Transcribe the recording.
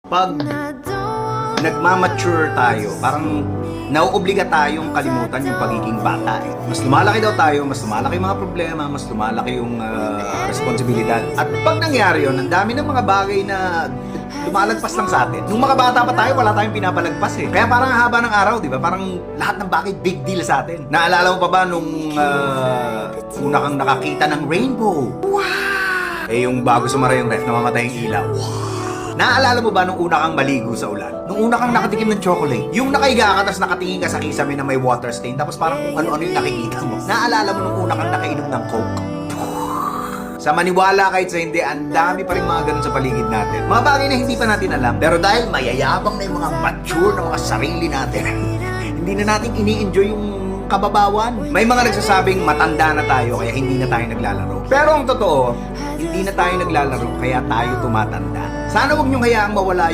Pag nagmamature tayo, parang nauobliga tayong kalimutan yung pagiging bata. Mas lumalaki daw tayo, mas lumalaki yung mga problema, mas lumalaki yung responsibilidad. At pag nangyari yun, ang dami ng mga bagay na lumalagpas lang sa atin. Nung mga bata pa tayo, wala tayong pinapalagpas eh. Kaya parang haba ng araw, di ba? Parang lahat ng bagay big deal sa atin. Naalala mo pa ba nung una kang nakakita ng rainbow? Wow! Eh yung bago sumara yung ref, namamatay yung ilaw. Naalala mo ba nung una kang maligo sa ulan? Nung una kang nakatikim ng chocolate? Yung nakaiga ka, tapos nakatingin ka sa kisame na may water stain, tapos parang kung ano-ano yung nakikita mo. Naalala mo nung una kang nakainom ng Coke? Sa maniwala kahit sa hindi, ang dami pa rin mga ganun sa paligid natin. Mga bagay na hindi pa natin alam. Pero dahil mayayabang na yung mga mature na mga sarili natin, hindi na natin ini-enjoy yung kababawan. May mga nagsasabing matanda na tayo kaya hindi na tayo naglalaro. Pero ang totoo, hindi na tayo naglalaro kaya tayo tumatanda. Sana wag niyong hayaang mawala